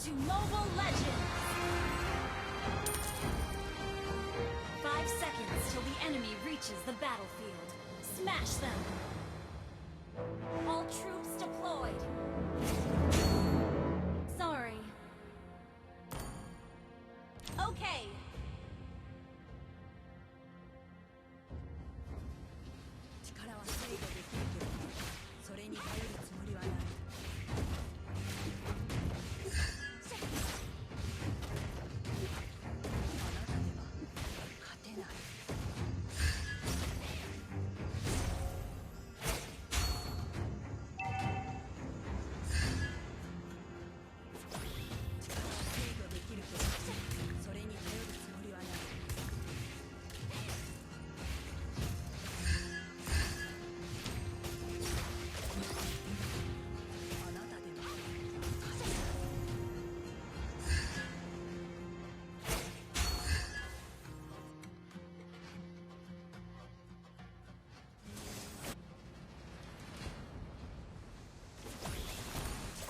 to Mobile Legends! 5 seconds till the enemy reaches the battlefield. Smash them! All troops deployed! Sorry. Okay. 力は制御できるけど、それに頼るつもりはない。あなたでは勝てない。力は制御できるけど、それに頼るつもりはない。あなたでは勝てない。力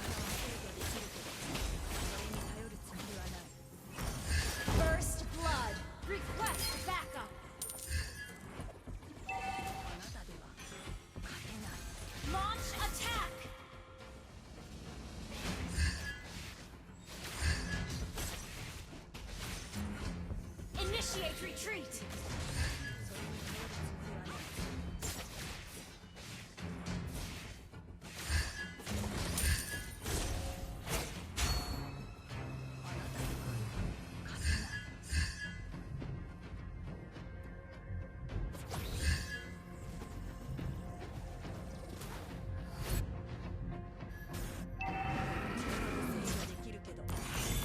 は制御できるけど、それに頼るつもりはない。First blood! Request backup! あなたでは勝てない。Launch attack! Initiate retreat! それに頼るつもりはない。あなたでは勝てない。力を制御できるけど、それ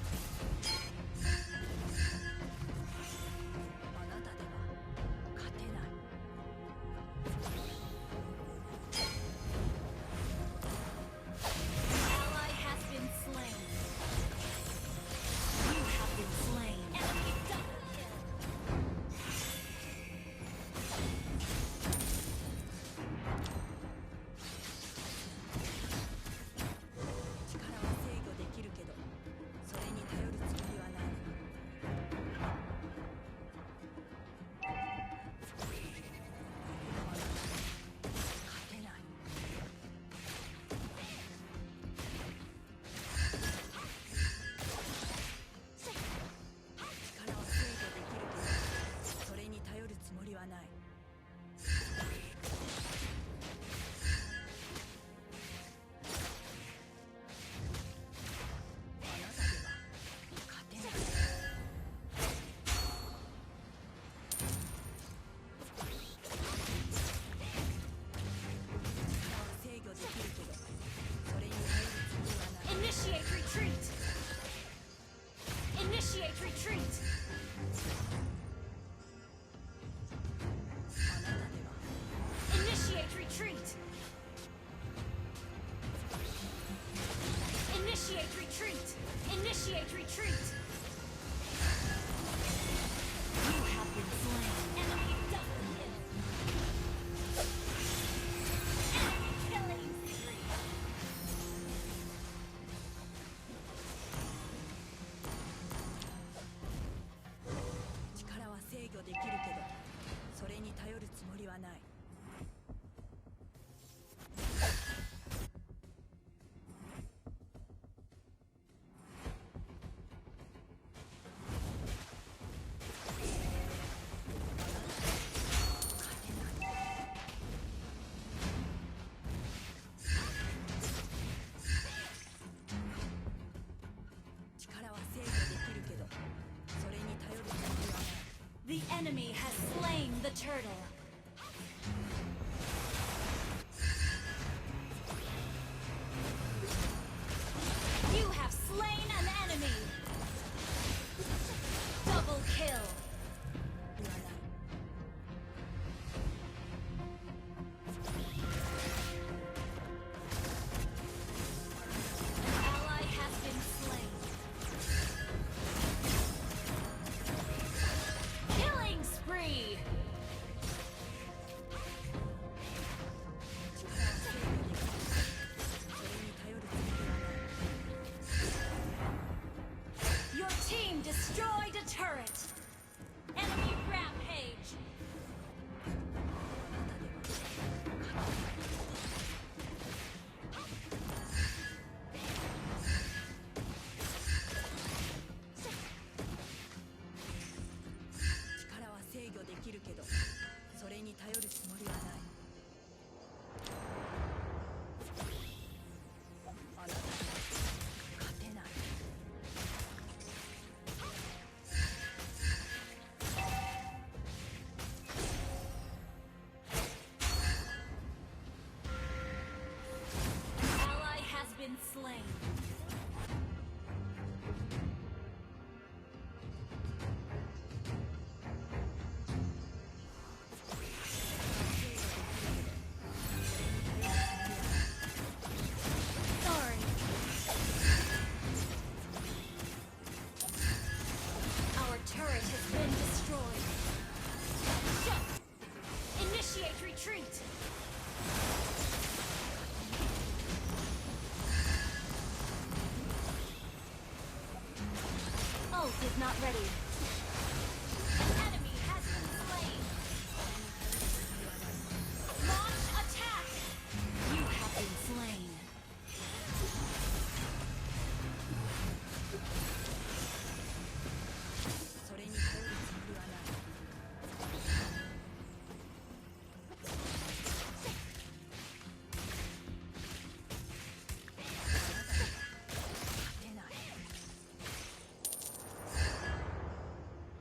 に頼るつもりはない。あなたでは勝てない。Ally has been slain. You have been slain. Enemy double kill.力は制御できるけど、それに頼るつもりはない。あなたでは勝てない。力は制御できるけど、それに頼るつもりはない。あなたでは勝てない。力は制御できるけど、それに頼るつもりはない。 Initiate retreat! Initiate retreat! あなたでは Initiate retreat! Initiate retreat! Initiate retreat! You have been slain. Enemy double kill. Enemy killing spree. 力は制御できるけど、それに頼るつもりはない。勝てない。力は制御できるけど、それに頼るつもりはない。 The enemy has slain the turtle. You have slain an enemy. Double kill. 言わない。 Ally has been slain. Killing spree. been slain. Sorry. Our turret has been destroyed. Initiate retreat. Ult is not ready. An enemy has been slain. Launch attack. You have been slain.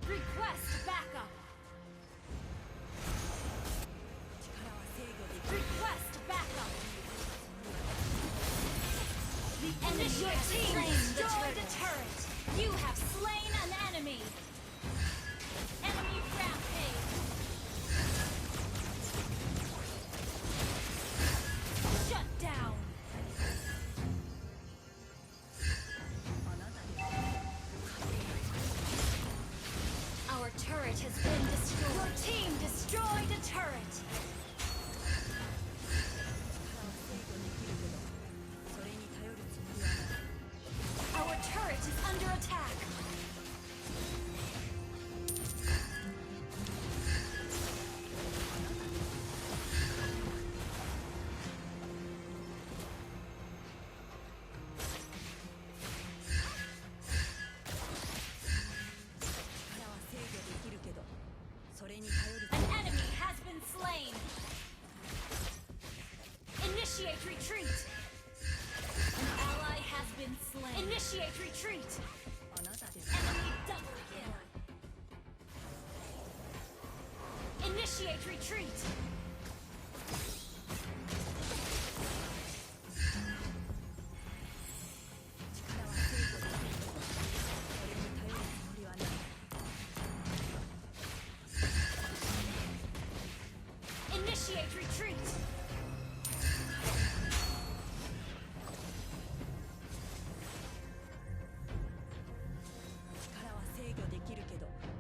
Request backup. Request backup. The enemy has slain the turret. You have slain an enemy. Enemy rampage. Shut down. Our turret has been destroyed. Your team destroyed a turret. Our turret is under attack. An enemy has been slain. Initiate retreat. An ally has been slain. Initiate retreat. Enemy double kill. Initiate retreat. Initiate retreat.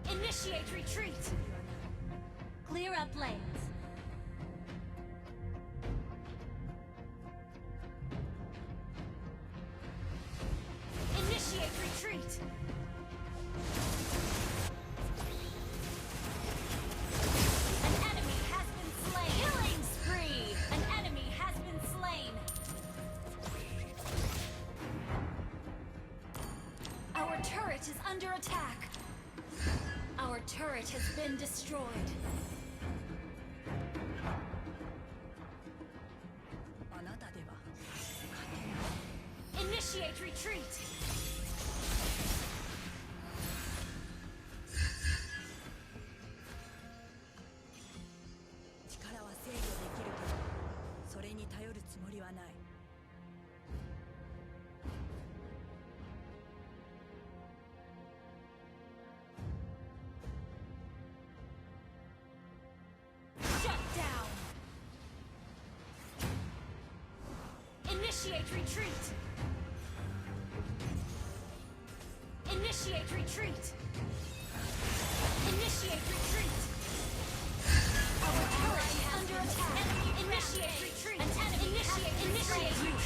Initiate retreat. Clear up lanes. Initiate retreat. An enemy has been slain. Killing spree. An enemy has been slain. Our turret is under attack. Our turret has been destroyed. Initiate retreat. Shut down. Initiate retreat. Initiate retreat. Initiate retreat. Our turret is under attack. Enemy initiate retreat. An enemy initiate retreat.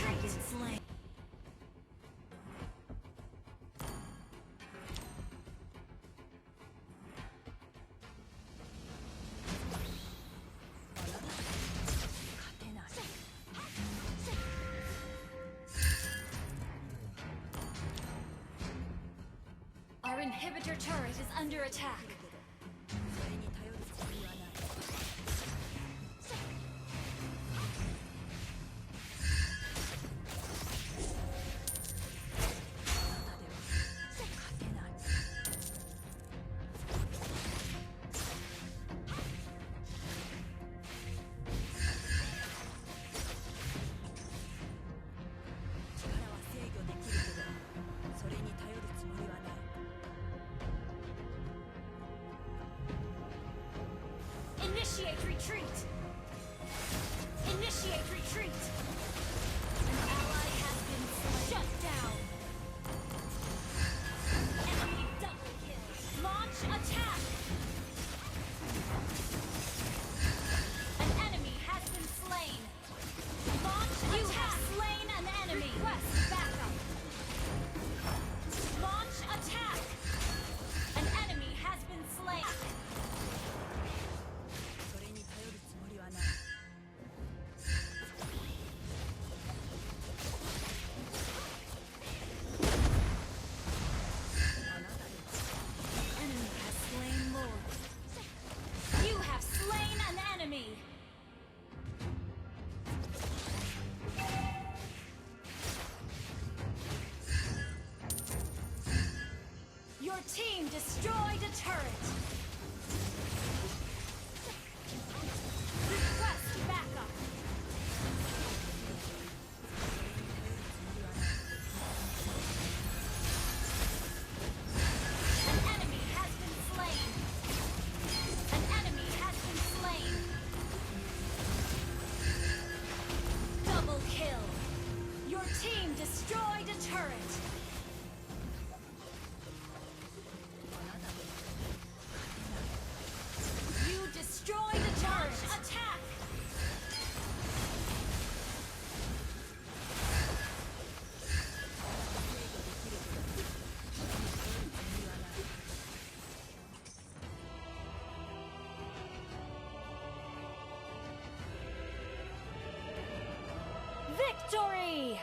Our inhibitor turret is under attack. destroyed a turret. Request backup. An enemy has been slain. An enemy has been slain. Double kill. Your team destroyed a turret. You destroyed a turret. Attack. Victory!